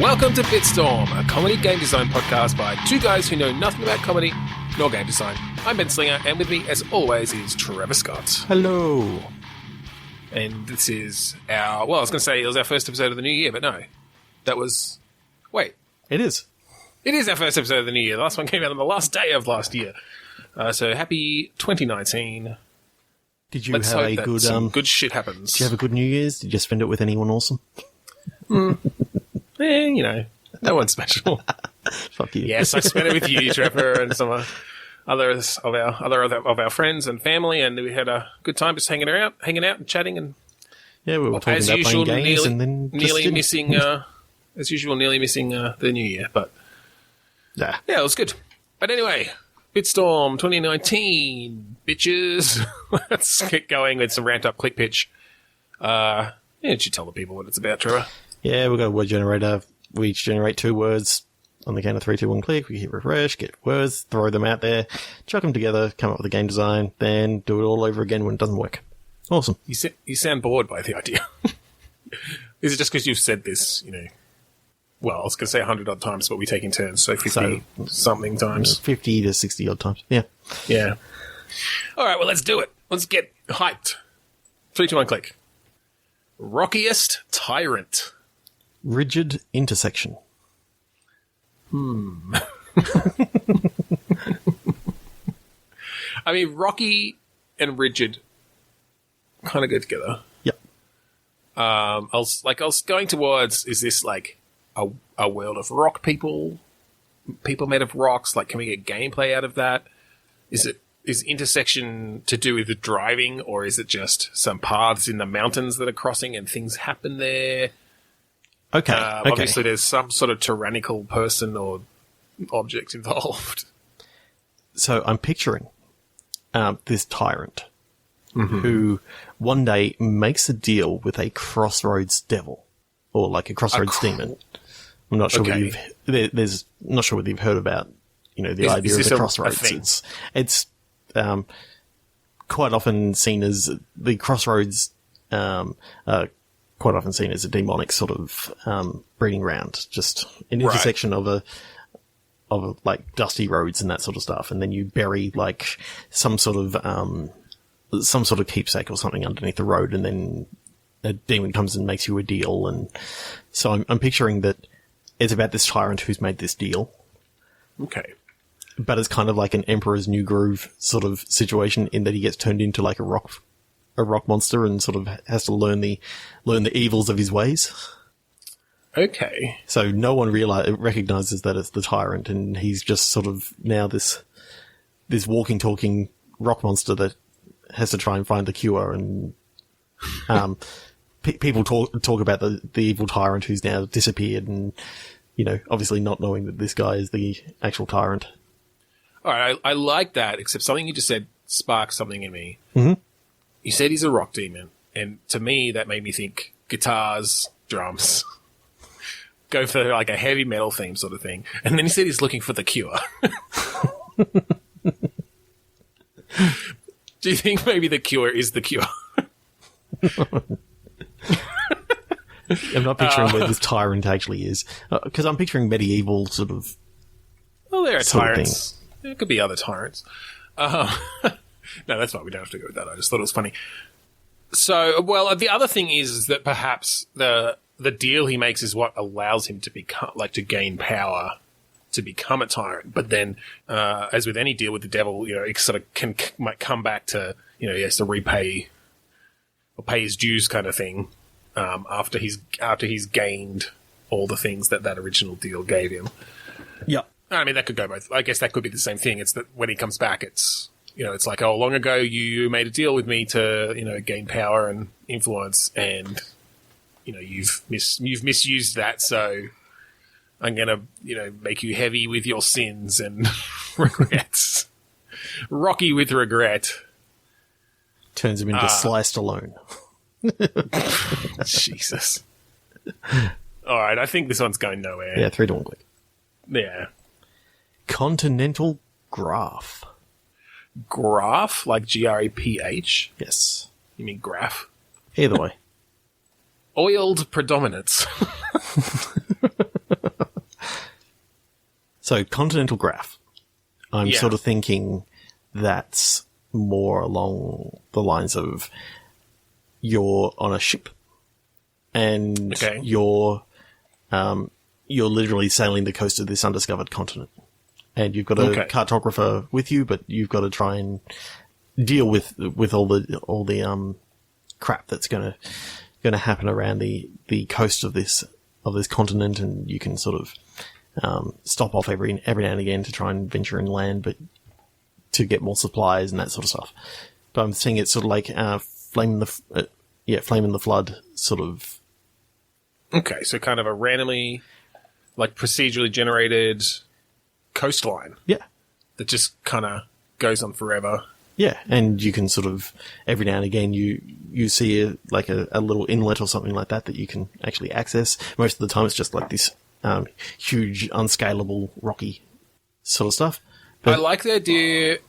Welcome to Bitstorm, a comedy game design podcast by two guys who know nothing about comedy nor game design. I'm Ben Slinger, and with me, as always, is Trevor Scott. Hello. And this is our... Well, I was going to say it was our first episode of the new year, but no. That was... Wait. It is. It is our first episode of the new year. The last one came out on the last day of last year. So happy 2019. Did you Let's have hope a that good... some good shit happens. Did you have a good New Year's? Did you spend it with anyone awesome? You know, no one's special. Fuck you. Yes, I spent it with you, Trevor, and some others of our friends and family, and we had a good time just hanging out and chatting, and Yeah, we were talking as about usual, playing games and then nearly missing the new year, but Nah. yeah, it was good. But anyway, Bitstorm 2019, bitches. Let's get going with some ramped up click pitch. Yeah, you should tell the people what it's about, Trevor. Yeah, we've got a word generator. We each generate 2 words. On the count of 3, 2, 1, click. We hit refresh, get words, throw them out there, chuck them together, come up with a game design, then do it all over again when it doesn't work. Awesome. You sound bored by the idea. Is it just because you've said this, you know, well, I was going to say 100 odd times, but we take in turns, so 50 something times. 50 to 60 odd times. Yeah. Yeah. All right, well, let's do it. Let's get hyped. 3, 2, 1, click. Rockiest Tyrant. Rigid intersection. I mean, rocky and rigid kind of go together. Yep. I was going towards, is this like a world of rock people made of rocks? Like, can we get gameplay out of that? Is intersection to do with the driving, or is it just some paths in the mountains that are crossing and things happen there? Okay. Obviously, there's some sort of tyrannical person or object involved. So I'm picturing this tyrant who one day makes a deal with a crossroads devil, or like a crossroads demon. I'm not sure whether not sure whether you've heard about, you know, the idea of the crossroads. It's quite often seen as the crossroads. Quite often seen as a demonic sort of breeding ground, just an intersection of a like dusty roads and that sort of stuff, and then you bury like some sort of keepsake or something underneath the road, and then a demon comes and makes you a deal. And so I'm picturing that it's about this tyrant who's made this deal. Okay. But it's kind of like an Emperor's New Groove sort of situation, in that he gets turned into like a rock monster and sort of has to learn the evils of his ways. Okay. So no one recognizes that it's the tyrant, and he's just sort of now this walking, talking rock monster that has to try and find the cure. And people talk about the evil tyrant who's now disappeared, and, you know, obviously not knowing that this guy is the actual tyrant. All right, I like that, except something you just said sparked something in me. Mm-hmm. You said he's a rock demon, and to me, that made me think guitars, drums. Go for like a heavy metal theme sort of thing. And then he said he's looking for the cure. Do you think maybe the cure is the cure? I'm not picturing where this tyrant actually is, because I'm picturing medieval sort of... Well, there are tyrants. There could be other tyrants. No, that's fine. We don't have to go with that. I just thought it was funny. So, well, the other thing is that perhaps the deal he makes is what allows him to become, like, to gain power to become a tyrant. But then, as with any deal with the devil, you know, it sort of might come back to, you know, he has to repay or pay his dues kind of thing, after he's gained all the things that original deal gave him. Yeah. I mean, that could go both. I guess that could be the same thing. It's that when he comes back, it's, you know, it's like, oh, long ago you made a deal with me to, you know, gain power and influence, and, you know, you've misused that, so I'm gonna, you know, make you heavy with your sins and regrets. Rocky with regret. Turns him into Sliced Alone. Jesus. All right, I think this one's going nowhere. Yeah, 3 to 1 click. Yeah. Continental graph. Graph? Like Graph? Yes. You mean graph? Either way. Oiled predominance. So continental graph. I'm sort of thinking that's more along the lines of you're on a ship and you're literally sailing the coast of this undiscovered continent. And you've got a cartographer with you, but you've got to try and deal with all the crap that's gonna happen around the coast of this continent, and you can sort of stop off every now and again to try and venture inland, but to get more supplies and that sort of stuff. But I'm seeing it sort of like Flame in the Flood sort of. Okay, so kind of a randomly, like procedurally generated coastline. Yeah. That just kind of goes on forever. Yeah, and you can sort of, every now and again, you see a little inlet or something like that you can actually access. Most of the time it's just like this huge, unscalable, rocky sort of stuff. But I like the idea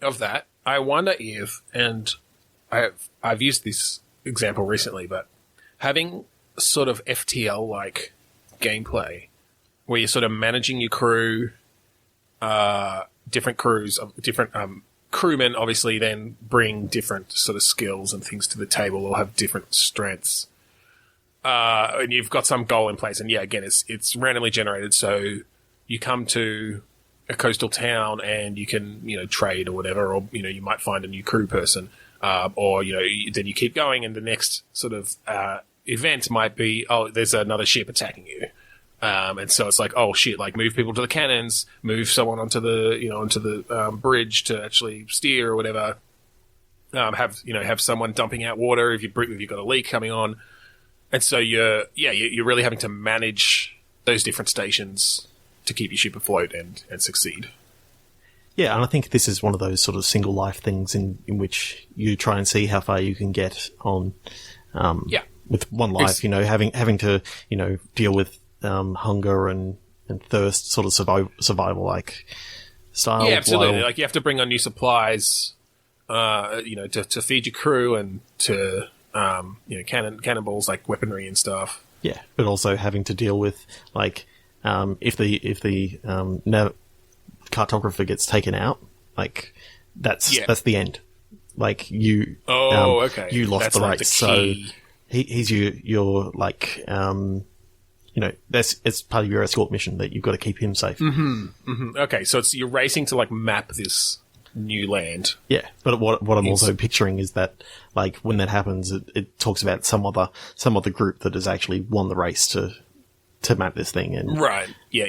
of that. I wonder if, and I've used this example recently, but having sort of FTL-like gameplay where you're sort of managing your crew, different crews, different crewmen obviously then bring different sort of skills and things to the table or have different strengths. And you've got some goal in place. And yeah, again, it's randomly generated. So you come to a coastal town and you can, trade or whatever, or, you might find a new crew person. Or, then you keep going and the next sort of, event might be, oh, there's another ship attacking you. And so it's like, oh shit, like move people to the cannons, move someone onto the bridge to actually steer or whatever. Have someone dumping out water if you've got a leak coming on. And so you're really having to manage those different stations to keep your ship afloat and succeed. Yeah, and I think this is one of those sort of single life things in which you try and see how far you can get on, with one life, having to, deal with hunger and thirst, sort of survival like style. Yeah, absolutely. Like you have to bring on new supplies, to feed your crew and to, cannonballs, like weaponry and stuff. Yeah, but also having to deal with like if the cartographer gets taken out, like that's the end. Like you, you lost the race. So he's your like. It's part of your escort mission that you've got to keep him safe. Mm-hmm. Mm-hmm. Okay, so you're racing to like map this new land. Yeah, but what I'm also picturing is that like when that happens, it talks about some other group that has actually won the race to map this thing. And right, yeah.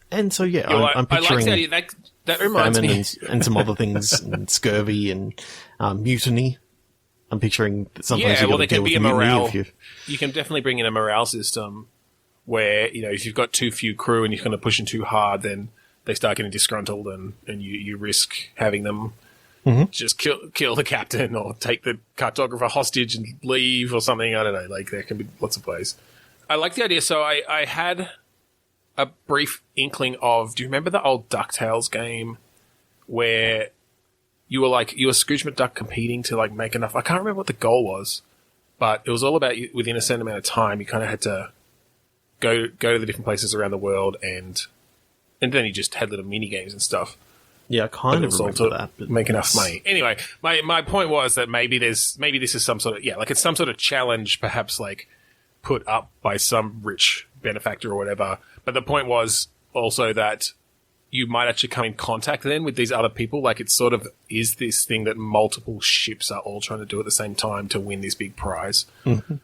And so I'm picturing I like that reminds me and some other things, and scurvy and mutiny. I'm picturing that sometimes you've got to deal with morale. You can definitely bring in a morale system where, if you've got too few crew and you're going to push them too hard, then they start getting disgruntled and you risk having them just kill the captain or take the cartographer hostage and leave or something. I don't know. Like there can be lots of ways. I like the idea. So I had a brief inkling of, do you remember the old DuckTales game where you were Scrooge McDuck competing to like make enough. I can't remember what the goal was, but it was all about within a certain amount of time. You kind of had to go to the different places around the world, and then you just had little mini games and stuff. Yeah, I kind of remember that. But make enough money. Anyway, my point was that maybe this is some sort of it's some sort of challenge, perhaps like put up by some rich benefactor or whatever. But the point was also that you might actually come in contact then with these other people. Like it sort of is this thing that multiple ships are all trying to do at the same time to win this big prize. Mm-hmm.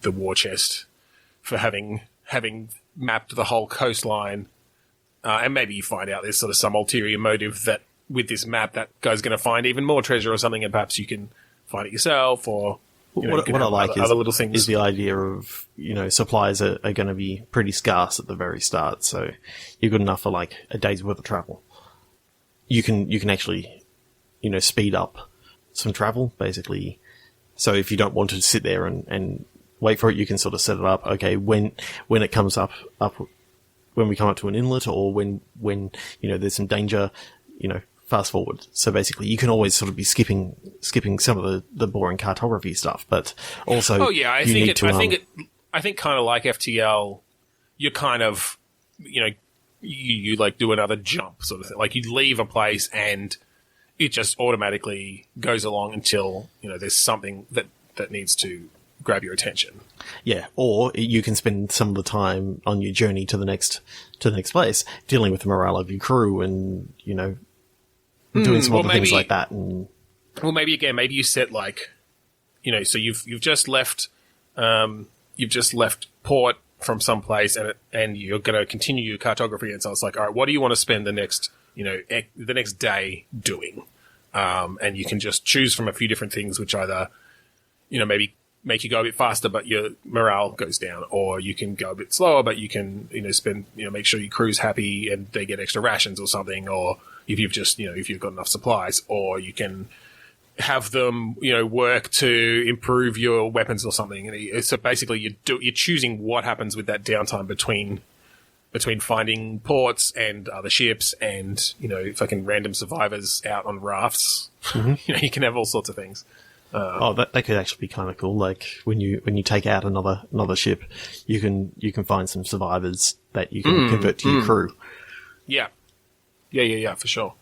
The war chest for having mapped the whole coastline. And maybe you find out there's sort of some ulterior motive that with this map that guy's going to find even more treasure or something, and perhaps you can find it yourself or... What I like other little things. Is the idea of, supplies are going to be pretty scarce at the very start, so you're good enough for like a day's worth of travel. You can actually, speed up some travel, basically. So if you don't want to sit there and wait for it, you can sort of set it up. Okay, when it comes up, when we come up to an inlet or when there's some danger, fast forward. So basically, you can always sort of be skipping some of the boring cartography stuff, but also I think kind of like FTL, you're kind of you like do another jump sort of thing. Like you leave a place and it just automatically goes along until, there's something that needs to grab your attention. Yeah, or you can spend some of the time on your journey to the next place dealing with the morale of your crew and, doing some other things like that. And maybe you set like, so you've just left port from some place and you're going to continue your cartography. And so it's like, all right, what do you want to spend the next day doing? And you can just choose from a few different things, which either, maybe make you go a bit faster, but your morale goes down, or you can go a bit slower, but you can, spend, make sure your crew's happy and they get extra rations or something, or if you've just, if you've got enough supplies, or you can have them, work to improve your weapons or something. And so basically you're choosing what happens with that downtime between finding ports and other ships and, fucking random survivors out on rafts. Mm-hmm. You can have all sorts of things. That could actually be kind of cool. Like when you take out another ship, you can find some survivors that you can convert to your crew. Yeah, for sure.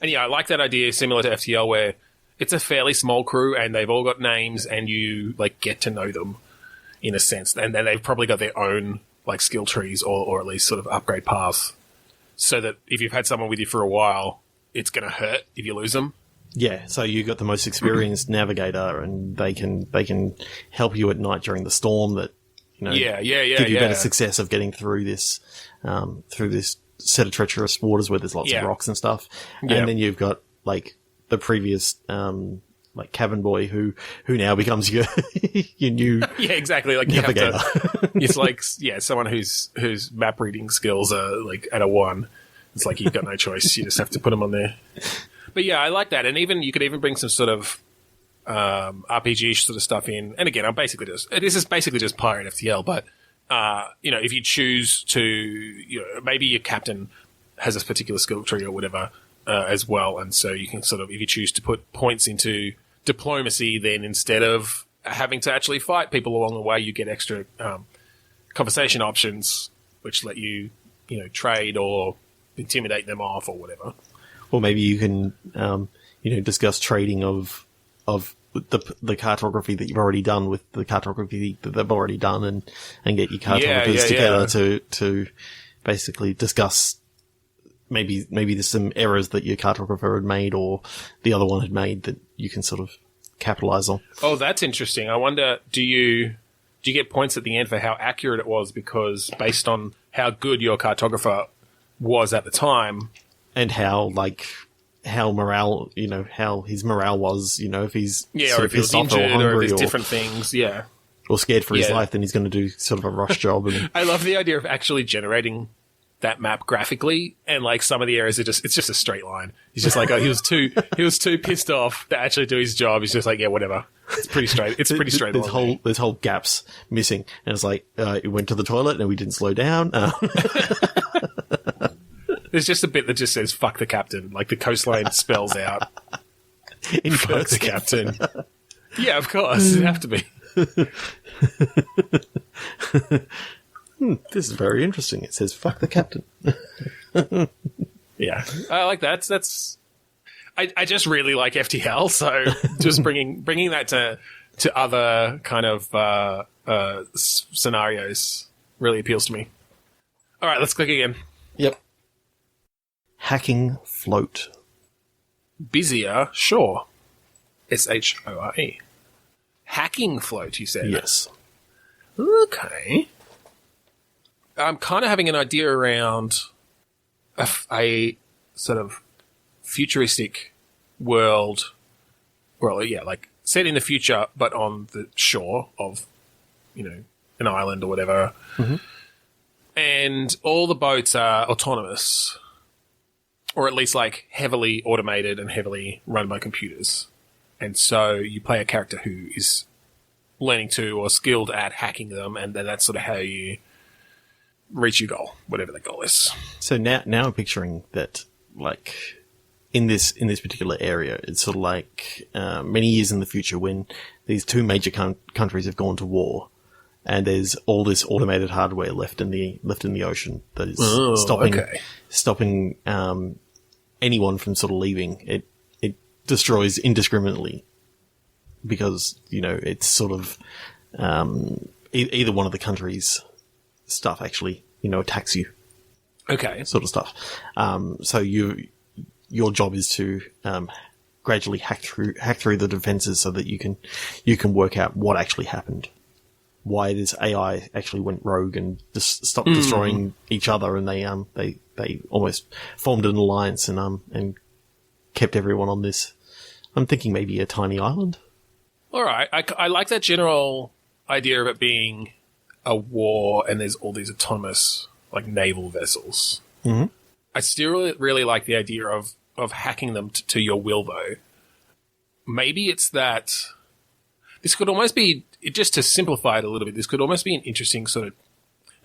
And yeah, I like that idea, similar to FTL, where it's a fairly small crew and they've all got names and you like get to know them in a sense, and then they've probably got their own like skill trees or at least sort of upgrade paths, so that if you've had someone with you for a while, it's going to hurt if you lose them. Yeah, so you got the most experienced navigator, and they can help you at night during the storm. That give you better success of getting through this set of treacherous waters where there's lots of rocks and stuff. Yeah. And then you've got like the previous like cabin boy who now becomes your new exactly, like navigator. It's like someone whose map reading skills are like at a 1. It's like you've got no choice. You just have to put them on there. But yeah, I like that. And even you could even bring some sort of RPG sort of stuff in. And again, this is basically just Pirate FTL, but if you choose to, maybe your captain has a particular skill tree or whatever as well. And so you can sort of, if you choose to put points into diplomacy, then instead of having to actually fight people along the way, you get extra conversation options, which let you, trade or intimidate them off or whatever. Or maybe you can, discuss trading of the cartography that you've already done with the cartography that they've already done, and get your cartographers together to basically discuss. Maybe there's some errors that your cartographer had made or the other one had made that you can sort of capitalize on. Oh, that's interesting. I wonder, do you get points at the end for how accurate it was, because based on how good your cartographer was at the time? And how morale, how his morale was, if he's or if he's injured or if there's different things, or scared for his life, then he's going to do sort of a rush job. And I love the idea of actually generating that map graphically, and like some of the areas it's just a straight line. He's just like, he was too pissed off to actually do his job. He's just like, whatever. It's pretty straight. It's pretty straight. There's whole gaps missing, and it's like it went to the toilet and we didn't slow down. There's just a bit that just says "fuck the captain," like the coastline spells out. Fuck the captain. Yeah, of course, it'd have to be. This is very interesting. It says "fuck the captain." Yeah, I like that. That's. I just really like FTL, so just bringing that to other kind of scenarios really appeals to me. All right, let's click again. Yep. Hacking float. Busier, sure. SHORE. Hacking float, you said? Yes. Okay. I'm kind of having an idea around a sort of futuristic world. Well, yeah, like set in the future, but on the shore of, an island or whatever. Mm-hmm. And all the boats are autonomous. Or at least like heavily automated and heavily run by computers. And so you play a character who is learning to or skilled at hacking them, and then that's sort of how you reach your goal, whatever the goal is. So now I'm picturing that, like, in this particular area, it's sort of like many years in the future when these two major countries have gone to war, and there's all this automated hardware left in the ocean that is stopping anyone from sort of leaving. It destroys indiscriminately because it's sort of either one of the countries' stuff actually attacks you. Okay, sort of stuff. So your job is to gradually hack through the defenses so that you can work out what actually happened, why this AI actually went rogue and just stopped destroying each other, and they almost formed an alliance and kept everyone on this. I'm thinking maybe a tiny island. All right, I like that general idea of it being a war, and there's all these autonomous like naval vessels. Mm-hmm. I still really like the idea of hacking them to your will, though. Maybe it's that this could almost be, just to simplify it a little bit, this could almost be an interesting sort of,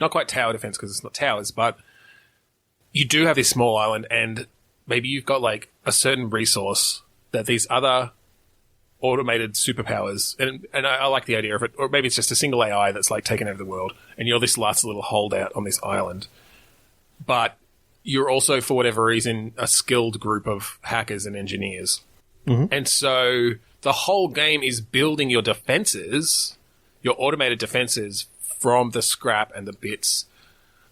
not quite tower defense because it's not towers, but you do have this small island and maybe you've got like a certain resource that these other automated superpowers, and I like the idea of it, or maybe it's just a single AI that's like taken over the world and you're this last little holdout on this island. But you're also, for whatever reason, a skilled group of hackers and engineers. Mm-hmm. And so the whole game is building your defenses, your automated defenses from the scrap and the bits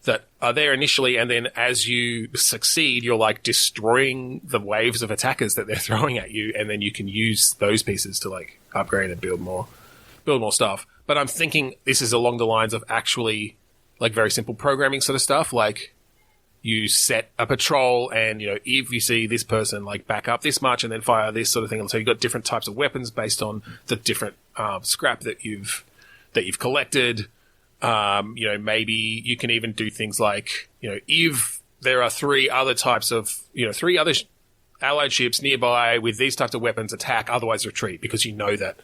that are there initially. And then as you succeed, you're like destroying the waves of attackers that they're throwing at you. And then you can use those pieces to like upgrade and build more stuff. But I'm thinking this is along the lines of actually like very simple programming sort of stuff. Like, you set a patrol and, if you see this person, like, back up this much and then fire this sort of thing. So you've got different types of weapons based on the different scrap that you've collected. Maybe you can even do things like, if there are three other types of, three other allied ships nearby with these types of weapons, attack, otherwise retreat, because that,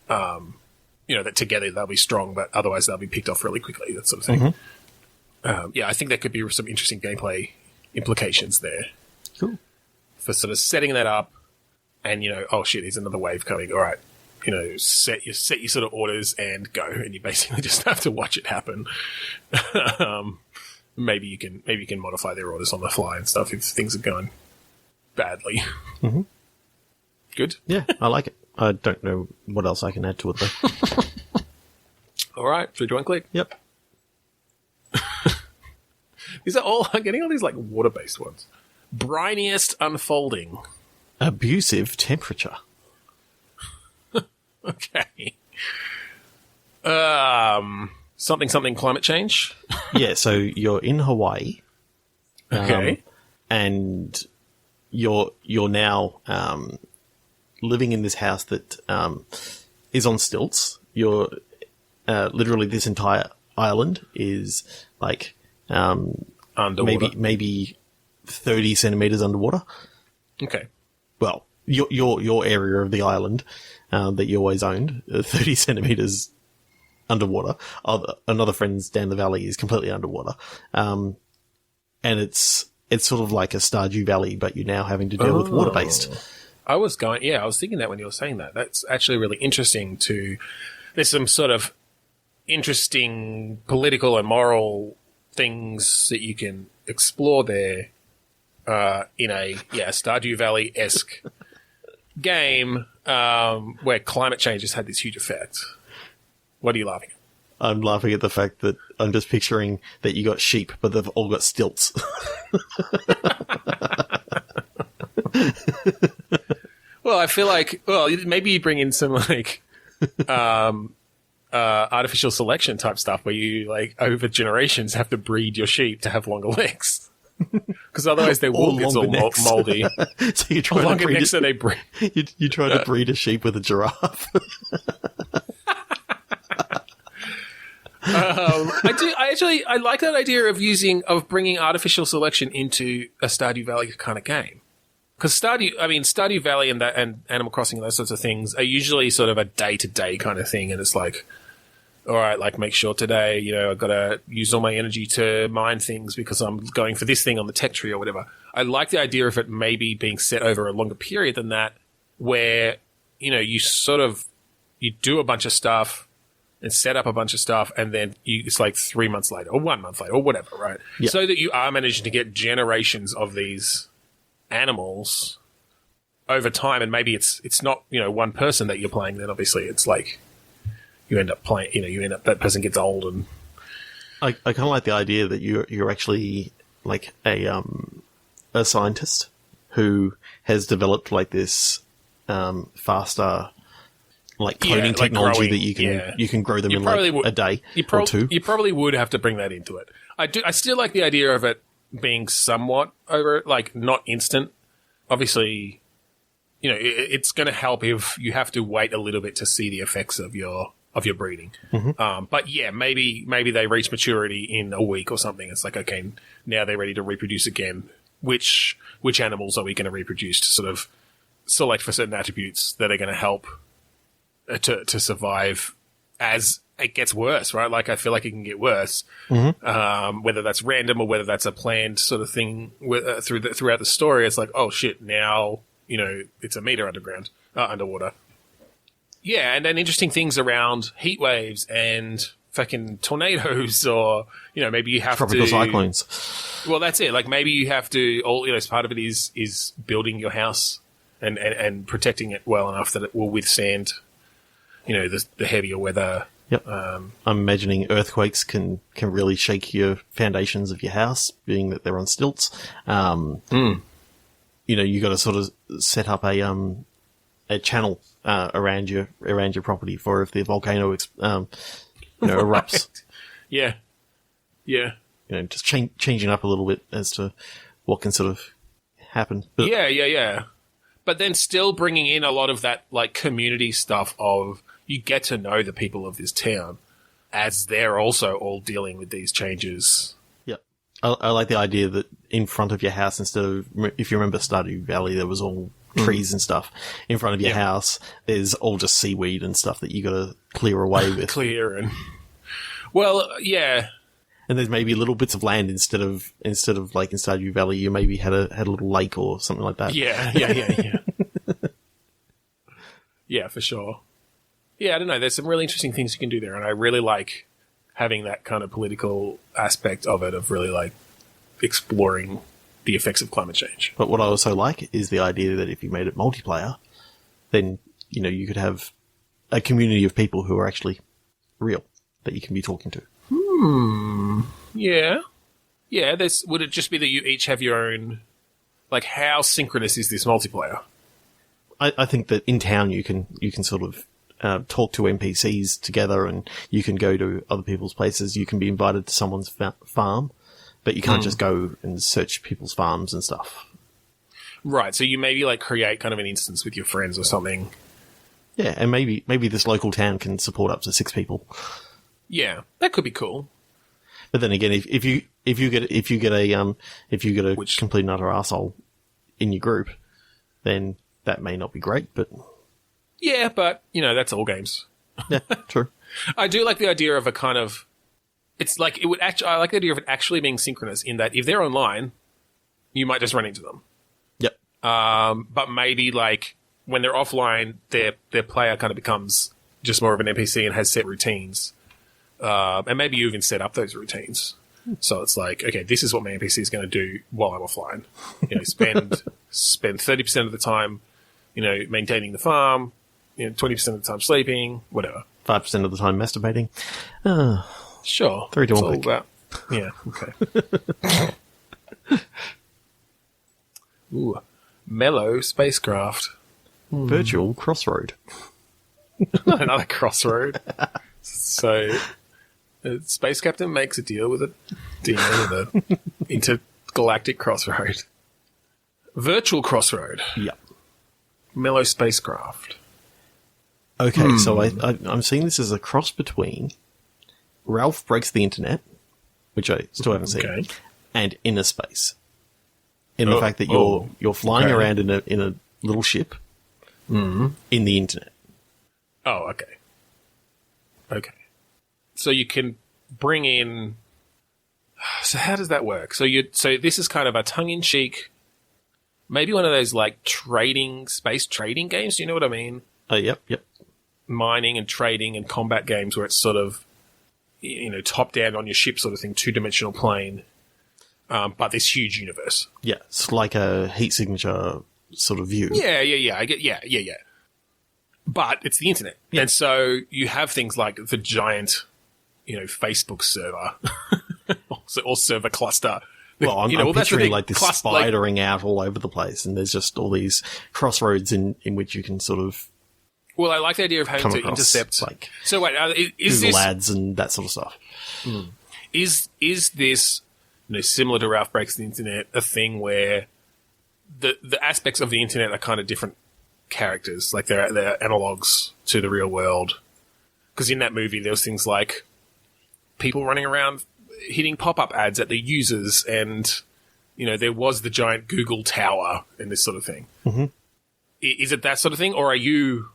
that together they'll be strong, but otherwise they'll be picked off really quickly, that sort of thing. Mm-hmm. I think there could be some interesting gameplay implications there. Cool. For sort of setting that up and, oh shit, there's another wave coming. All right. Set your sort of orders and go. And you basically just have to watch it happen. Maybe you can modify their orders on the fly and stuff if things are going badly. Mm-hmm. Good? Yeah, I like it. I don't know what else I can add to it though. All right. 3, 2, 1, click. Yep. These are all, I'm getting all these like water-based ones. Briniest unfolding. Abusive temperature. Okay. Something climate change. Yeah, so you're in Hawaii. Okay. And you're now living in this house that is on stilts. You're literally, this entire island is like underwater. Maybe 30 centimeters underwater. Okay. Well, your area of the island that you always owned, 30 centimeters underwater. Another friend's down the valley is completely underwater. And it's sort of like a Stardew Valley, but you're now having to deal with water-based. I was thinking that when you were saying that. That's actually really interesting there's some sort of interesting political and moral things that you can explore there in a Stardew Valley-esque game where climate change has had this huge effect. What are you laughing at? I'm laughing at the fact that I'm just picturing that you got sheep, but they've all got stilts. Well, I feel like, maybe you bring in some like artificial selection type stuff where you like over generations have to breed your sheep to have longer legs. Because otherwise their wool gets all moldy. So you're trying to breed you try to breed a sheep with a giraffe. I like that idea of bringing artificial selection into a Stardew Valley kind of game. Because Stardew Valley and Animal Crossing and those sorts of things are usually sort of a day-to-day kind of thing, and it's like, all right, like make sure today, I've got to use all my energy to mine things because I'm going for this thing on the tech tree or whatever. I like the idea of it maybe being set over a longer period than that, where, you do a bunch of stuff, and set up a bunch of stuff, and then it's like 3 months later or 1 month later or whatever, right? Yep. So that you are managing to get generations of these animals over time, and maybe it's not, one person that you're playing, then obviously it's like you end up playing, that person gets old. And I kind of like the idea that you're actually like a scientist who has developed like this faster like cloning technology growing, that you can grow them in a day or two. You probably would have to bring that into it. I still like the idea of it being somewhat over, like not instant. Obviously, it's going to help if you have to wait a little bit to see the effects of your breeding. Mm-hmm. But yeah, maybe they reach maturity in a week or something. It's like, okay, now they're ready to reproduce again. Which animals are we going to reproduce to sort of select for certain attributes that are going to help to survive as it gets worse, right? Like, I feel like it can get worse, whether that's random or whether that's a planned sort of thing throughout the story. It's like, oh shit, now it's a meter underwater. Yeah, and then interesting things around heat waves and fucking tornadoes, or maybe you have tropical cyclones. Well, that's it. Like, maybe you have to part of it is building your house and protecting it well enough that it will withstand the heavier weather. Yep. I'm imagining earthquakes can really shake your foundations of your house, being that they're on stilts. You got to sort of set up a channel around your property for if the volcano erupts. Yeah. Just changing up a little bit as to what can sort of happen. But yeah. But then still bringing in a lot of that like community stuff of you get to know the people of this town as they're also all dealing with these changes. Yep. I like the idea that in front of your house, instead of, if you remember Stardew Valley, there was all trees and stuff. In front of your house, there's all just seaweed and stuff that you got to clear away with. Well, yeah. And there's maybe little bits of land instead of like in Stardew Valley, you maybe had a little lake or something like that. Yeah. Yeah, for sure. Yeah, I don't know. There's some really interesting things you can do there, and I really like having that kind of political aspect of it, of really like exploring the effects of climate change. But what I also like is the idea that if you made it multiplayer, then you could have a community of people who are actually real that you can be talking to. Yeah. Would it just be that you each have your own? Like, how synchronous is this multiplayer? I think that in town you can sort of talk to NPCs together, and you can go to other people's places. You can be invited to someone's farm, but you can't just go and search people's farms and stuff. Right. So you maybe like create kind of an instance with your friends or something. Yeah, and maybe this local town can support up to 6 people. Yeah, that could be cool. But then again, if you get a complete and utter arsehole in your group, then that may not be great. But yeah, but that's all games. Yeah, true. I do like the idea of a kind of. It's like it would actually. I like the idea of it actually being synchronous in that if they're online, you might just run into them. Yep. But maybe like when they're offline, their player kind of becomes just more of an NPC and has set routines. And maybe you even set up those routines. So it's like, okay, this is what my NPC is going to do while I'm offline. Spend 30% of the time, maintaining the farm, 20% of the time sleeping, whatever. 5% of the time masturbating. Sure. 3 to 1 click. Yeah, okay. Ooh, mellow spacecraft. Virtual crossroad. Another crossroad. So, the space captain makes a deal with a demon of the intergalactic crossroad. Virtual crossroad. Yep. Mellow spacecraft. Okay, so I'm seeing this as a cross between Ralph Breaks the Internet, which I still haven't seen, and Inner Space. In the fact that you're flying around in a little ship in the internet. Oh, okay. Okay. So you can bring in. So how does that work? So this is kind of a tongue-in-cheek, maybe one of those like space trading games. Do you know what I mean? Yep. mining and trading and combat games where it's sort of, top down on your ship sort of thing, 2-dimensional plane, but this huge universe. Yeah, it's like a heat signature sort of view. Yeah. I get, yeah. But it's the internet. Yeah. And so you have things like the giant, Facebook server or server cluster. Well, I'm picturing like this spidering out all over the place, and there's just all these crossroads in which you can sort of. Well, I like the idea of having to intercept. Like, so wait, is Google this ads and that sort of stuff? Is this similar to Ralph Breaks the Internet, a thing where the aspects of the internet are kind of different characters, like they're analogs to the real world? Because in that movie, there was things like people running around hitting pop-up ads at the users, and there was the giant Google tower and this sort of thing. Mm-hmm. Is it that sort of thing, or are you?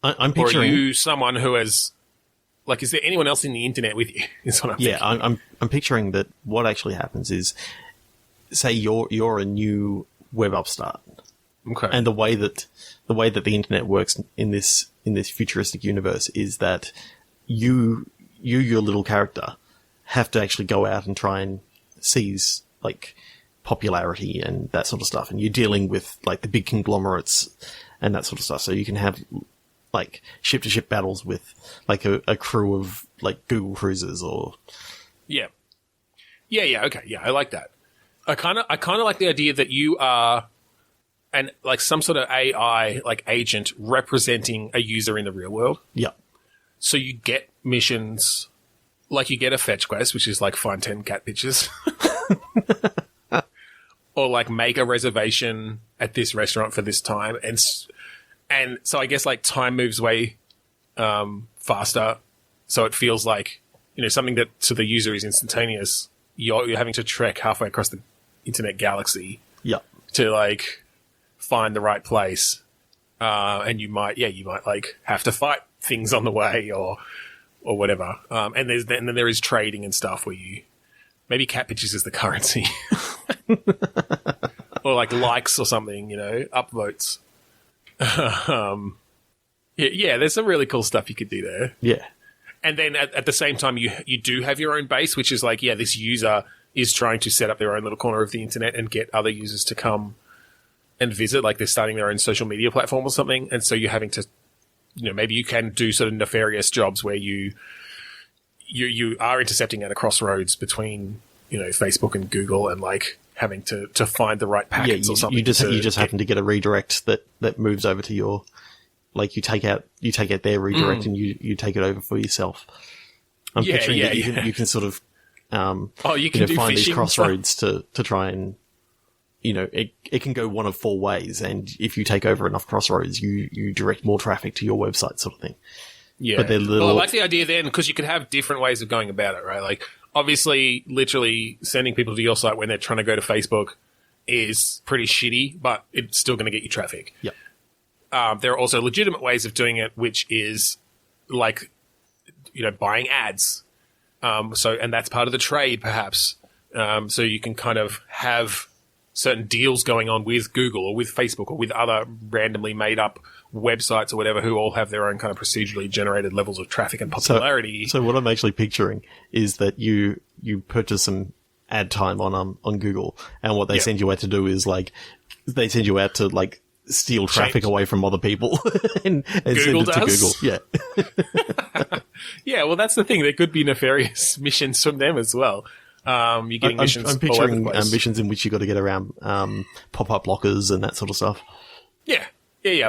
I'm picturing. Or are you someone who has? Like, is there anyone else in the internet with you? Is what I'm thinking. I'm picturing that. What actually happens is, say you're a new web upstart, okay, and the way that the internet works in this futuristic universe is that your little character have to actually go out and try and seize like popularity and that sort of stuff. And you're dealing with like the big conglomerates and that sort of stuff. So you can have like ship to ship battles with like a crew of like Google cruisers or. Yeah. Okay. Yeah. I like that. I kind of like the idea that you are like some sort of AI like agent representing a user in the real world. Yeah. So you get missions. Like, you get a fetch quest, which is like find 10 cat pictures. Or like make a reservation at this restaurant for this time. And so I guess like time moves way faster. So it feels like, something that to the user is instantaneous. You're having to trek halfway across the internet galaxy. Yeah. To like find the right place. And you might like have to fight things on the way or whatever. And then there is trading and stuff where maybe cat pictures is the currency. Or like likes or something, upvotes. Yeah, there's some really cool stuff you could do there. Yeah. And then at the same time, you do have your own base, which is like, this user is trying to set up their own little corner of the internet and get other users to come and visit. Like they're starting their own social media platform or something. And so you're having to maybe you can do sort of nefarious jobs where you are intercepting at a crossroads between, Facebook and Google and like having to find the right packets or something. You just happen to get a redirect that moves over to your, like you take out their redirect and you take it over for yourself. I'm picturing that you can sort of, you can find these crossroads to try and, it can go one of 4 ways, and if you take over enough crossroads, you direct more traffic to your website, sort of thing. Yeah. But they're little. Well, I like the idea then, because you could have different ways of going about it, right? Like, obviously, literally sending people to your site when they're trying to go to Facebook is pretty shitty, but it's still going to get you traffic. Yeah. There are also legitimate ways of doing it, which is like, buying ads. And that's part of the trade, perhaps. So you can kind of have certain deals going on with Google or with Facebook or with other randomly made up websites or whatever who all have their own kind of procedurally generated levels of traffic and popularity. So what I'm actually picturing is that you purchase some ad time on Google, and what they send you out to do is like they send you out to like steal traffic away from other people and send it to Google. Yeah. Yeah, well, that's the thing. There could be nefarious missions from them as well. You're getting missions. I'm picturing missions in which you got to get around pop-up blockers and that sort of stuff. Yeah.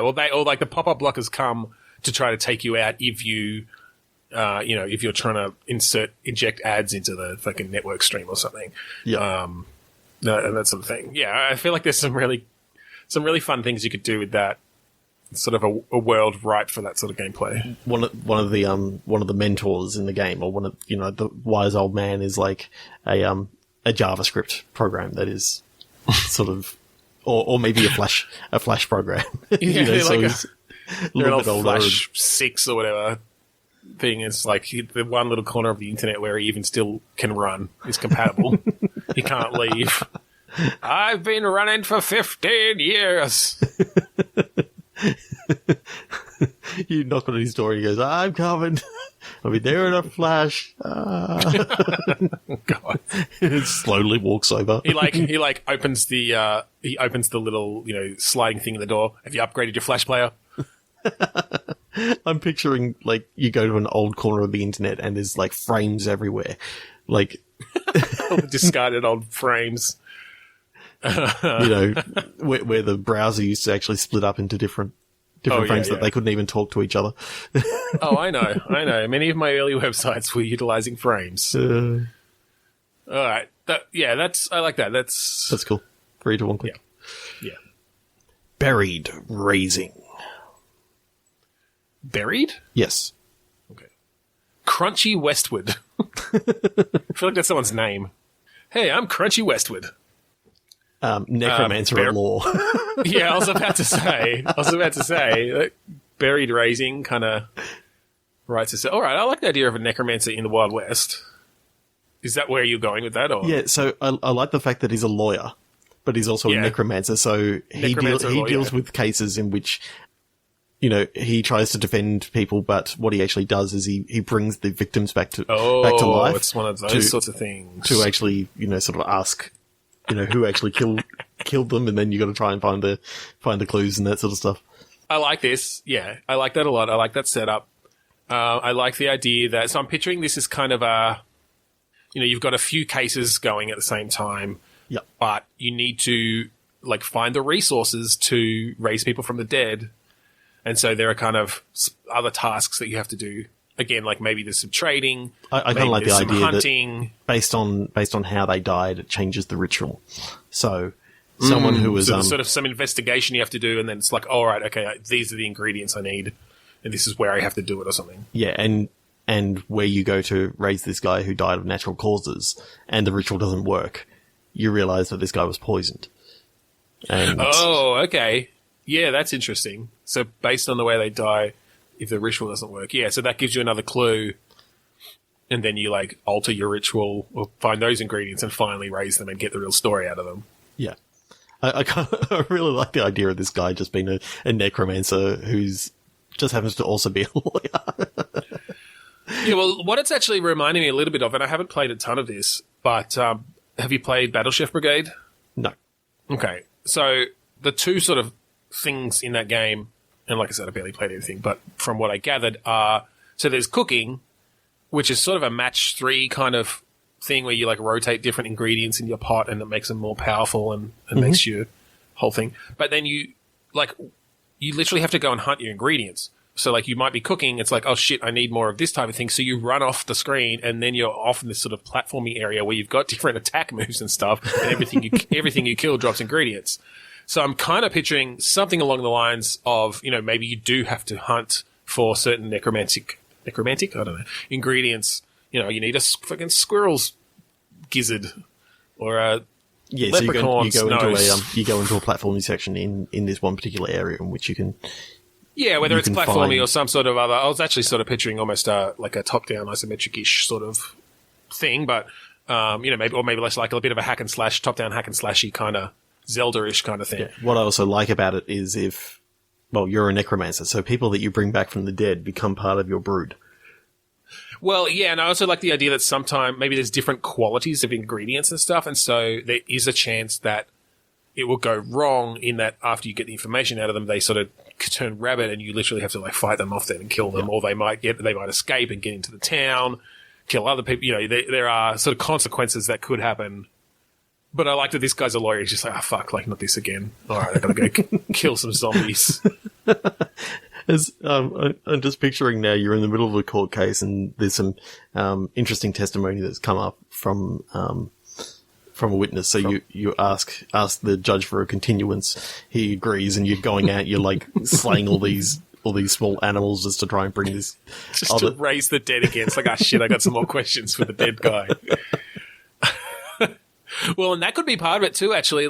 Well, like the pop-up blockers come to try to take you out if you, if you're trying to inject ads into the fucking network stream or something. Yeah. And that sort of thing. Yeah, I feel like there's some really fun things you could do with that. Sort of a world ripe for that sort of gameplay. One of the mentors in the game, or the wise old man, is like a JavaScript program that is sort of, or maybe a Flash program. Yeah, so like he's a little bit older. Flash 6 or whatever thing is like the one little corner of the internet where he even still can run is compatible. He can't leave. I've been running for 15 years. You knock on his door and he goes, "I'm coming. I'll be there in a flash." God. It slowly walks over. He opens the little, sliding thing in the door. Have you upgraded your Flash player? I'm picturing, like, you go to an old corner of the internet and there's, like, frames everywhere. Like... All the discarded old frames. Where the browser used to actually split up into different frames that they couldn't even talk to each other. Oh, I know. Many of my early websites were utilizing frames. All right. I like that. That's cool. 3 to 1 click. Yeah. Buried raising. Buried? Yes. Okay. Crunchy Westward. I feel like that's someone's name. Hey, I'm Crunchy Westward. Necromancer at law. Yeah, I was about to say, buried raising kind of right to say. All right, I like the idea of a necromancer in the Wild West. Is that where you're going with that? Or? Yeah, so I like the fact that he's a lawyer, but he's also a necromancer. So he deals with cases in which, he tries to defend people, but what he actually does is he brings the victims back to life. It's one of those sorts of things. To actually, sort of ask, who actually killed them, and then you got to try and find the clues and that sort of stuff. I like this. Yeah, I like that a lot. I like that setup. I like the idea that. So I'm picturing this as kind of a, you've got a few cases going at the same time. Yep. But you need to find the resources to raise people from the dead. And so there are kind of other tasks that you have to do. Again, maybe there's some trading. I kind of like the idea hunting. That based on how they died, it changes the ritual. So someone who was sort of some investigation you have to do, and then it's like, all right, okay, these are the ingredients I need, and this is where I have to do it or something. Yeah, and where you go to raise this guy who died of natural causes, and the ritual doesn't work, you realise that this guy was poisoned. Oh, okay. Yeah, that's interesting. So based on the way they die, if the ritual doesn't work, so that gives you another clue, and then you alter your ritual or find those ingredients and finally raise them and get the real story out of them. Yeah, I really like the idea of this guy just being a necromancer who's just happens to also be a lawyer. Yeah, well, what it's actually reminding me a little bit of, and I haven't played a ton of this, but have you played Battle Chef Brigade? No. Okay, so the two sort of things in that game, and like I said, I barely played anything, but from what I gathered are, so there's cooking, which is sort of a match 3 kind of thing where you rotate different ingredients in your pot and it makes them more powerful and makes your whole thing. But then you literally have to go and hunt your ingredients. So you might be cooking, it's like, oh shit, I need more of this type of thing. So you run off the screen and then you're off in this sort of platforming area where you've got different attack moves and stuff, and everything you kill drops ingredients. So I'm kind of picturing something along the lines of, maybe you do have to hunt for certain necromantic, I don't know, ingredients. You need a fucking squirrel's gizzard or a leprechaun's nose. You go into a platforming section in this one particular area in which you can. Yeah, whether it's platforming or some sort of other. I was actually sort of picturing almost like a top-down isometric-ish sort of thing, but maybe less like a bit of a hack and slash, top-down hack and slashy kind of Zelda-ish kind of thing. Yeah. What I also like about it is you're a necromancer, so people that you bring back from the dead become part of your brood. Well, yeah, and I also like the idea that sometimes maybe there's different qualities of ingredients and stuff, and so there is a chance that it will go wrong in that after you get the information out of them, they sort of turn rabid and you literally have to fight them off then and kill them, or they might escape and get into the town, kill other people. There are sort of consequences that could happen. But I like that this guy's a lawyer. He's just like, fuck, not this again. All right, I gotta go kill some zombies. I'm just picturing now you're in the middle of a court case and there's some interesting testimony that's come up from a witness. So you ask the judge for a continuance. He agrees, and you're going out. You're slaying all these small animals just to try and bring this to raise the dead again. It's like, shit, I got some more questions for the dead guy. Well, and that could be part of it too, actually.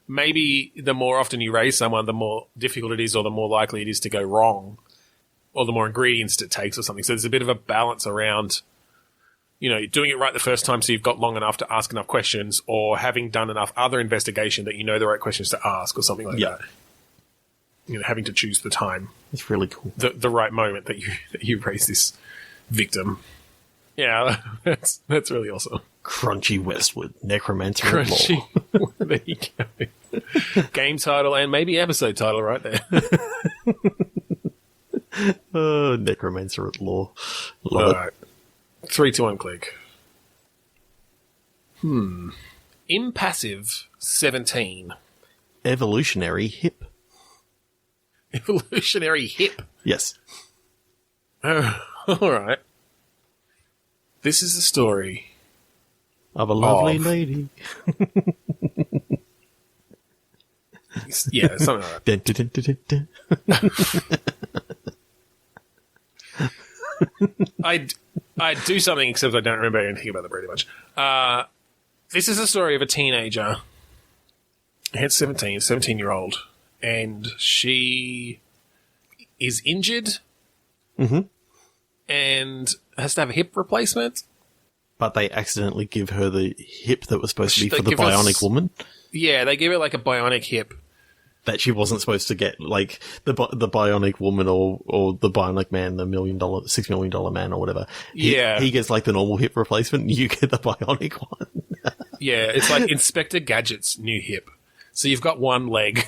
Maybe the more often you raise someone, the more difficult it is, or the more likely it is to go wrong, or the more ingredients it takes or something. So there's a bit of a balance around, doing it right the first time so you've got long enough to ask enough questions, or having done enough other investigation that you know the right questions to ask or something like that. having to choose the time. It's really cool. The right moment that you raise this victim. Yeah, that's really awesome. Crunchy Westward, Necromancer at Law. There you go. Game title and maybe episode title right there. Necromancer at Law. Love it. All right. 3, 2, 1, click. Impassive 17. Evolutionary hip. Evolutionary hip. Yes. Oh, all right. This is the story of a lovely lady. Yeah, something like that. Dun, dun, dun, dun, dun. I do something, except I don't remember anything about it pretty much. This is the story of a teenager. It's 17-year-old, and she is injured and has to have a hip replacement. But they accidentally give her the hip that was supposed to be for the bionic woman. Yeah, they give her like a bionic hip. That she wasn't supposed to get, like, the bionic woman or the bionic man, the $6 million man or whatever. He gets, like, the normal hip replacement, and you get the bionic one. Yeah, it's like Inspector Gadget's new hip. So you've got one leg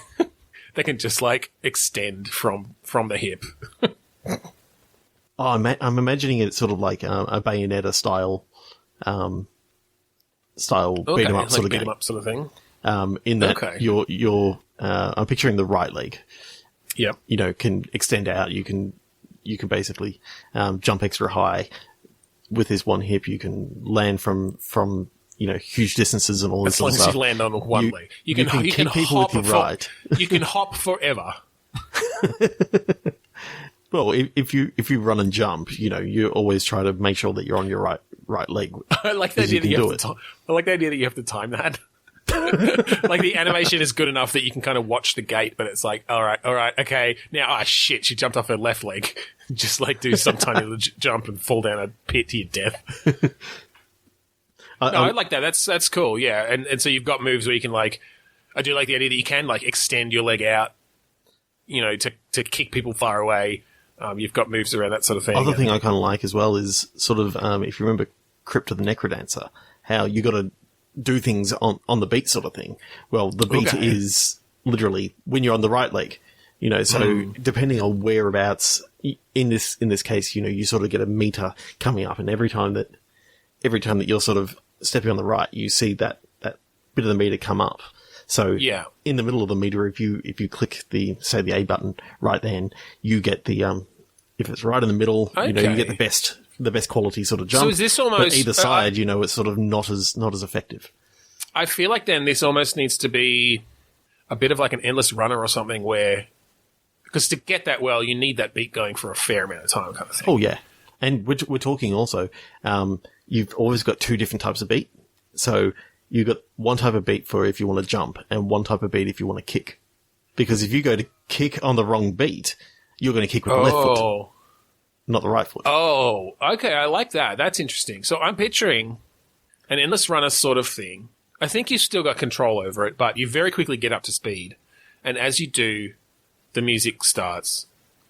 that can just, like, extend from the hip. I'm imagining it sort of like a Bayonetta style beat 'em up sort of game. Beat 'em up sort of thing. In that you're I'm picturing the right leg. Yep. Can extend out. You can basically jump extra high with this one hip. You can land from huge distances and all this sort of stuff. As long as you land on one leg, you can kick people with your right. You can hop forever. Well, if you run and jump, you always try to make sure that you're on your right leg. I like the idea that you have to time that. Like the animation is good enough that you can kind of watch the gait, but it's like, all right, okay. Now, shit, she jumped off her left leg. Just like do some tiny jump and fall down a pit to your death. I like that. That's cool. Yeah, and so you've got moves where you can like, I do like the idea that you can like extend your leg out, to kick people far away. You've got moves around that sort of thing. Other thing I kind of like as well is sort of if you remember Crypt of the Necrodancer, how you got to do things on the beat sort of thing. Well, the beat is literally when you're on the right leg, so depending on whereabouts in this case, you sort of get a meter coming up, and every time that you're sort of stepping on the right, you see that bit of the meter come up. So in the middle of the meter, if you click the A button right then, you get the if it's right in the middle, you get the best quality sort of jump. So is this almost... But either side, it's sort of not as effective. I feel like then this almost needs to be a bit of like an endless runner or something where... Because to get that well, you need that beat going for a fair amount of time kind of thing. Oh, yeah. And we're talking also, you've always got two different types of beat. So you've got one type of beat for if you want to jump and one type of beat if you want to kick. Because if you go to kick on the wrong beat, you're going to kick with the left foot. Not the right foot. Oh, okay. I like that. That's interesting. So I'm picturing an endless runner sort of thing. I think you've still got control over it, but you very quickly get up to speed. And as you do, the music starts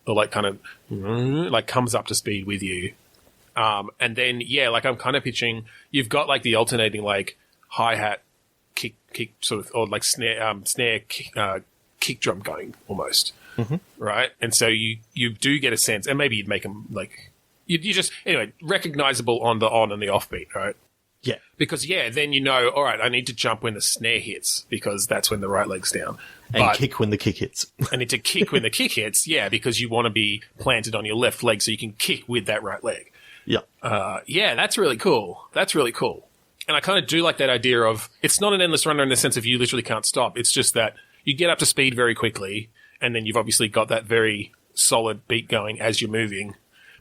or like kind of like comes up to speed with you. And then, like I'm kind of picturing you've got like the alternating like hi-hat kick sort of, or like snare kick drum going almost. Mm-hmm. Right? And so you do get a sense, and maybe you'd make them like, you just, anyway, recognizable on the on and the off beat, right? Yeah. Because, then all right, I need to jump when the snare hits because that's when the right leg's down. And kick when the kick hits. I need to kick when the kick hits, because you want to be planted on your left leg so you can kick with that right leg. Yeah. That's really cool. That's really cool. And I kind of do like that idea of, it's not an endless runner in the sense of you literally can't stop. It's just that you get up to speed very quickly, and then you've obviously got that very solid beat going as you're moving.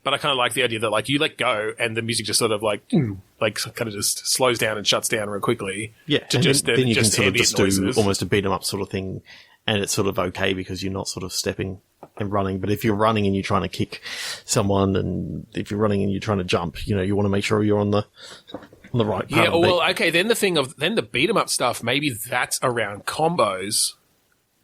But I kind of like the idea that, like, you let go and the music just sort of, like kind of just slows down and shuts down real quickly. Yeah, then you can sort of just do almost a beat 'em up sort of thing, and it's sort of okay because you're not sort of stepping and running. But if you're running and you're trying to kick someone, and if you're running and you're trying to jump, you want to make sure you're on the right part. Yeah, okay, then the beat 'em up stuff, maybe that's around combos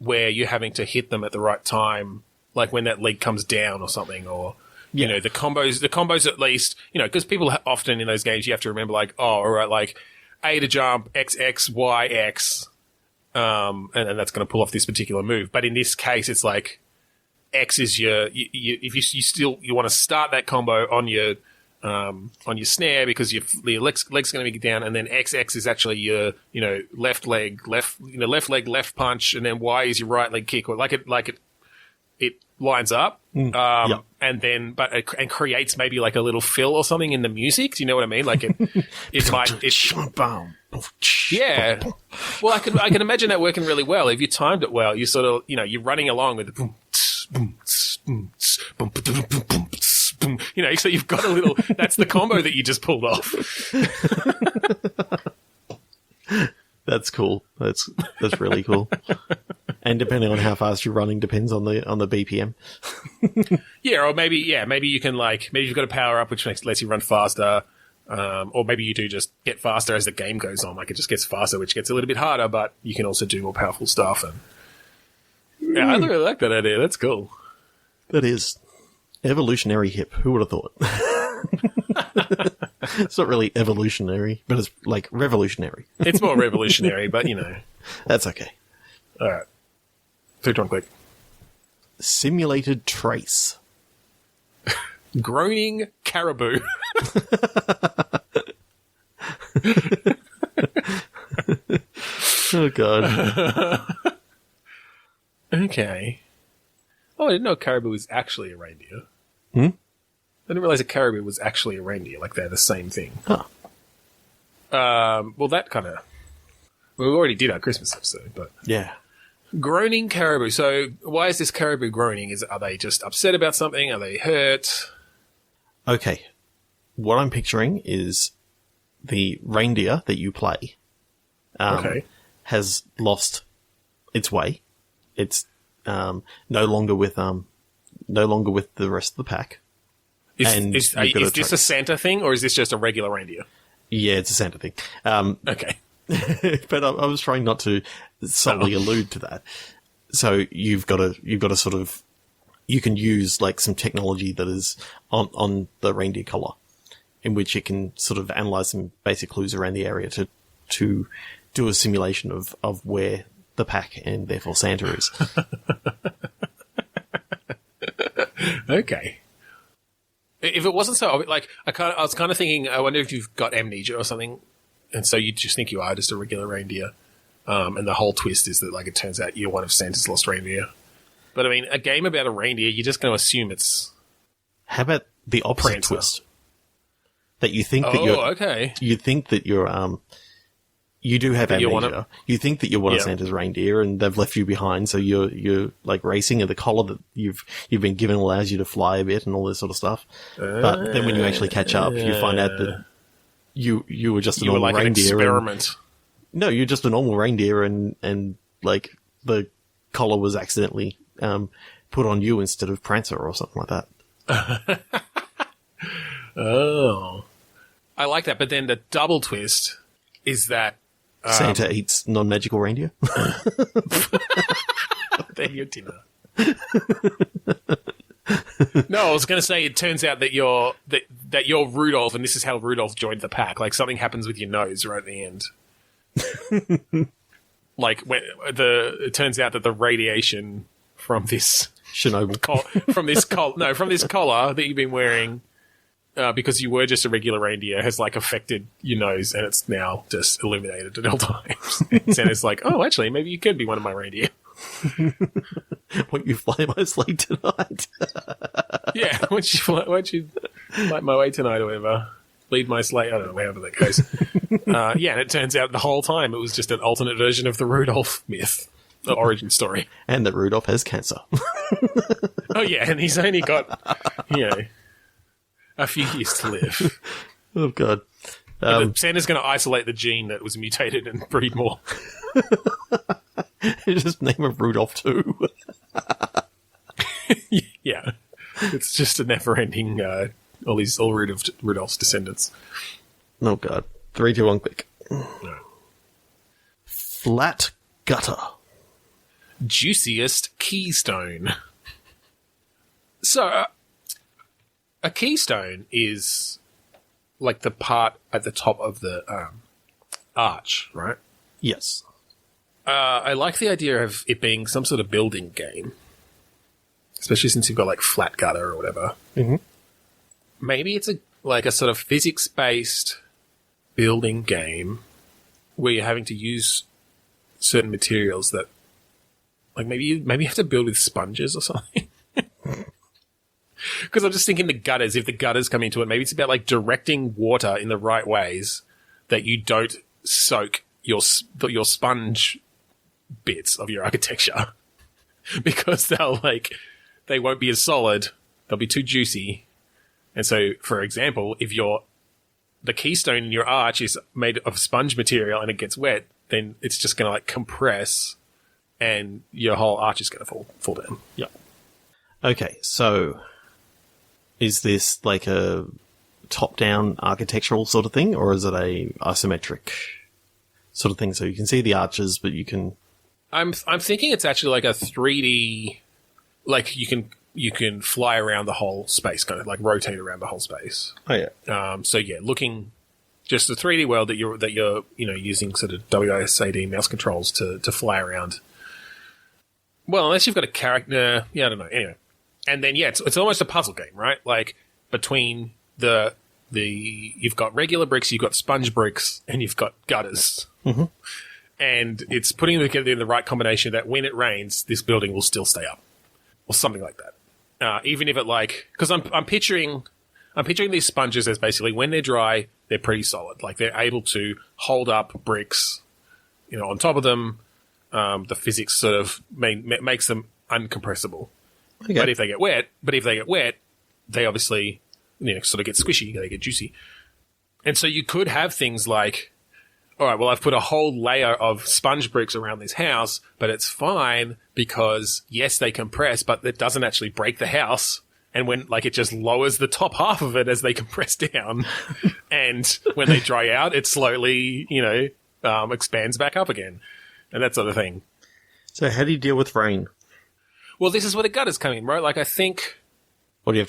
where you're having to hit them at the right time, like when that leg comes down or something, or you know, the combos at least, you know, because people often in those games you have to remember like, oh, all right, like A to jump, X, X, Y, X, and that's going to pull off this particular move. But in this case, it's like X is if you want to start that combo on your snare because your leg's going to be down, and then XX is actually your, you know, left leg, left punch, and then Y is your right leg kick, or it lines up, and then and creates maybe like a little fill or something in the music. Do you know what I mean? Like yeah. Well, I can imagine that working really well if you timed it well. You sort of, you know, you're running along with the boom, boom, boom, boom, boom, boom, boom. You know, so you've got a little. That's the combo that you just pulled off. That's cool. That's really cool. And depending on how fast you're running, depends on the BPM. Yeah, or maybe you can maybe you've got a power up which lets you run faster, or maybe you do just get faster as the game goes on. Like it just gets faster, which gets a little bit harder, but you can also do more powerful stuff. And yeah, I really like that idea. That's cool. That is. Evolutionary hip. Who would have thought? It's not really evolutionary, but it's like revolutionary. It's more revolutionary, but you know. That's okay. All right. 3, 2, 1, click. Simulated trace. Groaning caribou. Oh, God. Okay. Oh, I didn't know caribou was actually a reindeer. Hmm? I didn't realize a caribou was actually a reindeer. Like, they're the same thing. Huh. Well, that kind of... Well, we already did our Christmas episode, but... Yeah. Groaning caribou. So, why is this caribou groaning? Are they just upset about something? Are they hurt? Okay. What I'm picturing is the reindeer that you play has lost its way. It's no longer with the rest of the pack. Is this a Santa thing, or is this just a regular reindeer? Yeah, it's a Santa thing. Okay. But I was trying not to subtly allude to that. So you've got to sort of, you can use like some technology that is on the reindeer collar, in which it can sort of analyze some basic clues around the area to do a simulation of where the pack and therefore Santa is. Okay. If it wasn't so, like, I was kind of thinking, I wonder if you've got amnesia or something, and so you just think you are just a regular reindeer, and the whole twist is that, like, it turns out you're one of Santa's lost reindeer. But I mean, a game about a reindeer, you're just going to assume it's. How about the opposite Prancer. twist? That you think that you're. Okay. You think that you're you do have amnesia. You think that you're one of Santa's reindeer, and they've left you behind. So you're like racing, and the collar that you've been given allows you to fly a bit and all this sort of stuff. But then when you actually catch up, you find out that you were just a normal like reindeer. An experiment. No, you're just a normal reindeer, and like the collar was accidentally put on you instead of Prancer or something like that. Oh, I like that. But then the double twist is that. Santa eats non-magical reindeer. They're your dinner. No, I was going to say it turns out that you're Rudolph, and this is how Rudolph joined the pack. Like something happens with your nose right at the end. Like when it turns out that the radiation from this Chernobyl from this collar that you've been wearing. Because you were just a regular reindeer, has like affected your nose, and it's now just illuminated at all times. And it's like, oh, actually, maybe you could be one of my reindeer. Won't you fly my sleigh tonight? Yeah, won't you light my way tonight or whatever? Lead my sleigh. I don't know, however that goes. Yeah, and it turns out the whole time it was just an alternate version of the Rudolph myth, the origin story. And that Rudolph has cancer. Oh yeah, and he's only got, a few years to live. Oh, God. Santa's going to isolate the gene that was mutated and breed more. Just name him Rudolph too. Yeah. It's just a never-ending, all Rudolph's descendants. Oh, God. 3, 2, 1, click. No. Flat gutter. juiciest keystone. So, a keystone is like the part at the top of the arch, right? Yes. I like the idea of it being some sort of building game, especially since you've got like flat gutter or whatever. Mm-hmm. Maybe it's like a sort of physics-based building game where you're having to use certain materials that, like maybe you have to build with sponges or something. Because I'm just thinking the gutters, if the gutters come into it, maybe it's about like directing water in the right ways that you don't soak your sponge bits of your architecture because they won't be as solid. They'll be too juicy. And so, for example, if the keystone in your arch is made of sponge material and it gets wet, then it's just going to like compress and your whole arch is going to fall down. Yeah. Okay, so is this like a top-down architectural sort of thing, or is it a isometric sort of thing? So you can see the arches, but you can... I'm thinking it's actually like a 3D, like you can fly around the whole space, kind of like rotate around the whole space. Oh yeah. So yeah, looking just a 3D world that you're using sort of WASD mouse controls to fly around. Well, unless you've got a character, yeah, I don't know. Anyway, and then yeah, it's almost a puzzle game, right? Like between you've got regular bricks, you've got sponge bricks, and you've got gutters. Mm-hmm. And it's putting them together in the right combination that when it rains, this building will still stay up, or something like that. Even if it because I'm picturing these sponges as basically when they're dry, they're pretty solid. Like they're able to hold up bricks, on top of them. The physics sort of makes them uncompressible. Okay. But if they get wet, they obviously sort of get squishy. They get juicy, and so you could have things like, all right, well, I've put a whole layer of sponge bricks around this house, but it's fine because, yes, they compress, but it doesn't actually break the house. And when, it just lowers the top half of it as they compress down. And when they dry out, it slowly, expands back up again. And that sort of thing. So how do you deal with rain? Well, this is where the gutters come in, right? I think... Or do you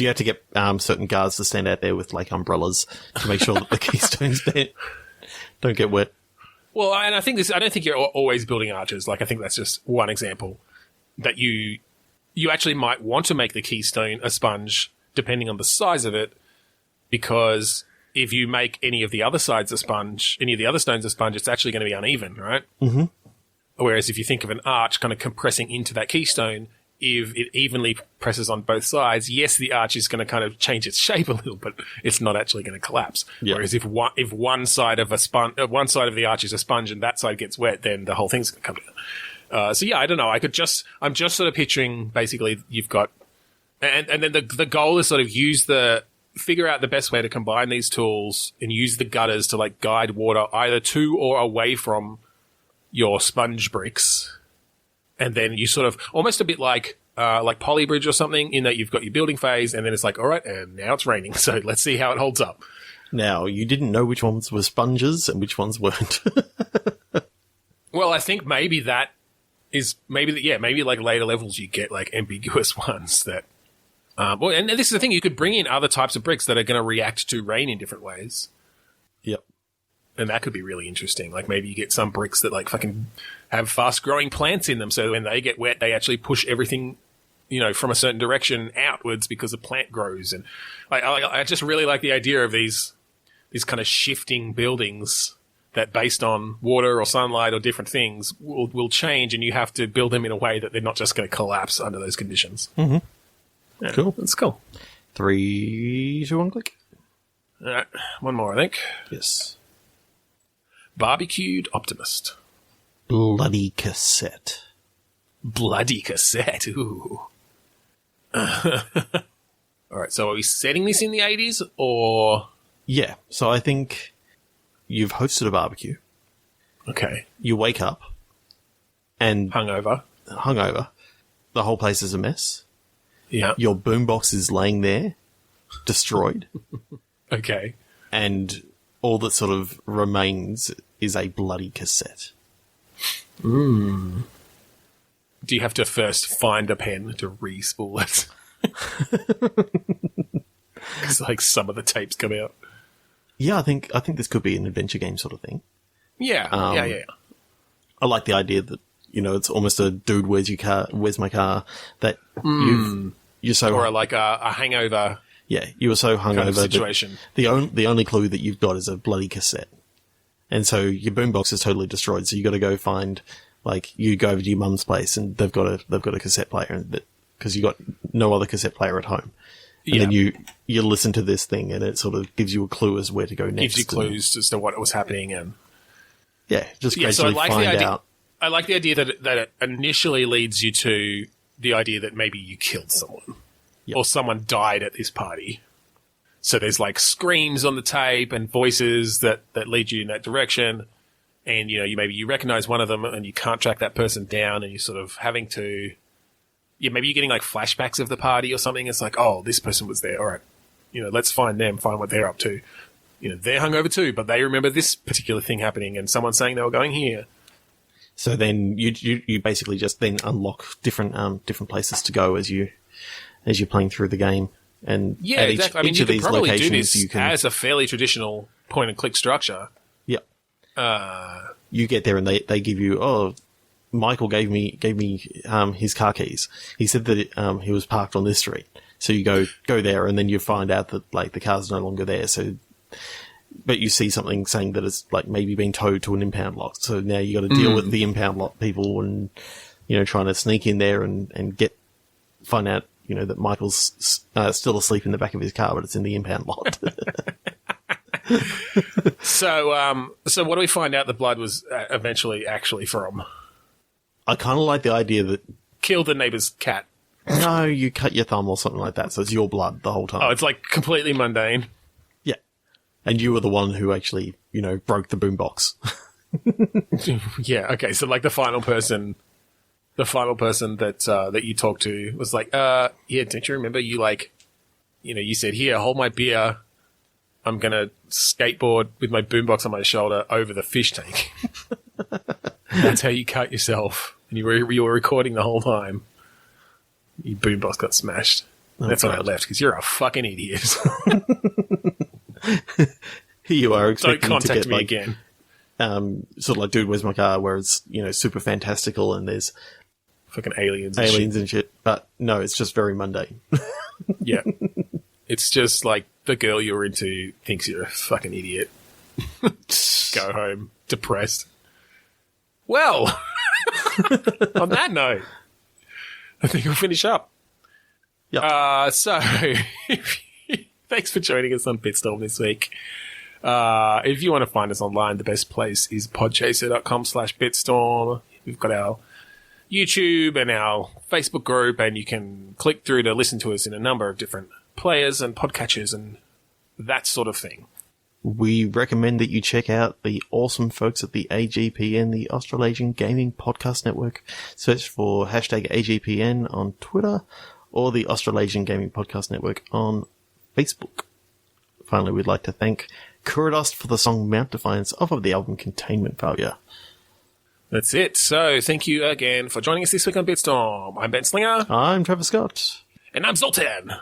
have to get certain guards to stand out there with, umbrellas to make sure that the keystones don't get wet? Well, and I don't think you're always building arches. I think that's just one example that you actually might want to make the keystone a sponge depending on the size of it, because if you make any of the other stones a sponge, it's actually going to be uneven, right? Mm-hmm. Whereas if you think of an arch kind of compressing into that keystone, if it evenly presses on both sides, yes, the arch is going to kind of change its shape a little, but it's not actually going to collapse. Yep. Whereas if one side of the arch is a sponge and that side gets wet, then the whole thing's going to come down. So yeah, I don't know. I'm just sort of picturing basically you've got, and then the goal is sort of figure out the best way to combine these tools and use the gutters to guide water either to or away from your sponge bricks. And then you sort of almost a bit like Polybridge or something, in that you've got your building phase and then it's all right, and now it's raining. So let's see how it holds up. Now, you didn't know which ones were sponges and which ones weren't. Well, I think maybe that is maybe later levels you get ambiguous ones that. Well, and this is the thing, you could bring in other types of bricks that are going to react to rain in different ways. Yep. And that could be really interesting. Maybe you get some bricks that fucking have fast growing plants in them, so when they get wet, they actually push everything, from a certain direction outwards because the plant grows. And I just really like the idea of these kind of shifting buildings that, based on water or sunlight or different things, will change, and you have to build them in a way that they're not just going to collapse under those conditions. Mm-hmm. Yeah, cool. That's cool. 3, 2, 1, click. All right. One more, I think. Yes. Barbecued Optimist. Bloody cassette. Bloody cassette. Ooh. All right. So are we setting this in the 80s or? Yeah. So I think you've hosted a barbecue. Okay. You wake up and hungover. The whole place is a mess. Yeah. Your boombox is laying there, destroyed. Okay. And all that sort of remains is a bloody cassette. Do you have to first find a pen to re-spool it? Because like some of the tapes come out. Yeah, I think this could be an adventure game sort of thing. Yeah, yeah. I like the idea that, you know, it's almost a dude, where's my car, that you're so... Or like a hangover. Yeah, you were so hungover. Kind of situation. The only clue that you've got is a bloody cassette. And so your boombox is totally destroyed, so you got to go find, like, you go over to your mum's place and they've got a cassette player, because you got no other cassette player at home. And then you listen to this thing and it sort of gives you a clue as where to go next. Gives you clues as to what was happening and... Yeah, just gradually find out. I like the idea that it initially leads you to the idea that maybe you killed someone. Yep. Or someone died at this party. So there's like screams on the tape and voices that lead you in that direction. And, you know, maybe you recognize one of them and you can't track that person down and you're sort of having to... Yeah, maybe you're getting like flashbacks of the party or something. It's like, oh, this person was there. All right. You know, let's find them, find what they're up to. You know, they're hungover too, but they remember this particular thing happening and someone saying they were going here. So then you basically just then unlock different places to go as you're playing through the game. And yeah, exactly. I mean, you could probably do this as a fairly traditional point and click structure. Yep. You get there and they give you, Michael gave me his car keys. He said that he was parked on this street. So you go there and then you find out that like the car's no longer there. So, but you see something saying that it's like maybe being towed to an impound lot. So now you got to deal with the impound lot people and, you know, trying to sneak in there and find out, you know, that Michael's still asleep in the back of his car, but it's in the impound lot. So what do we find out the blood was eventually actually from? I kind of like the idea that... Killed the neighbor's cat. No, you cut your thumb or something like that, so it's your blood the whole time. Oh, it's like completely mundane. Yeah. And you were the one who actually, you know, broke the boombox. Yeah, okay, so like the final person that you talked to was like, yeah, don't you remember you like, you know, you said, here, hold my beer. I'm going to skateboard with my boombox on my shoulder over the fish tank. That's how you cut yourself. And you were recording the whole time. Your boombox got smashed. That's when I left, because you're a fucking idiot. Here you are expecting Don't contact to get, me like, again. Sort of like, dude, where's my car? Where it's, you know, super fantastical and there's fucking aliens and shit. But no, it's just very mundane. Yeah. It's just like the girl you're into thinks you're a fucking idiot. Go home depressed. Well, on that note, I think we'll finish up. Yep. So, thanks for joining us on Bitstorm this week. If you want to find us online, the best place is podchaser.com/Bitstorm. We've got our YouTube and our Facebook group, and you can click through to listen to us in a number of different players and podcatchers and that sort of thing. We recommend that you check out the awesome folks at the AGPN, the Australasian Gaming Podcast Network. Search for #AGPN on Twitter or the Australasian Gaming Podcast Network on Facebook. Finally, we'd like to thank Kuradust for the song Mount Defiance off of the album Containment Failure. That's it. So, thank you again for joining us this week on Bitstorm. I'm Ben Slinger. I'm Trevor Scott. And I'm Zoltan.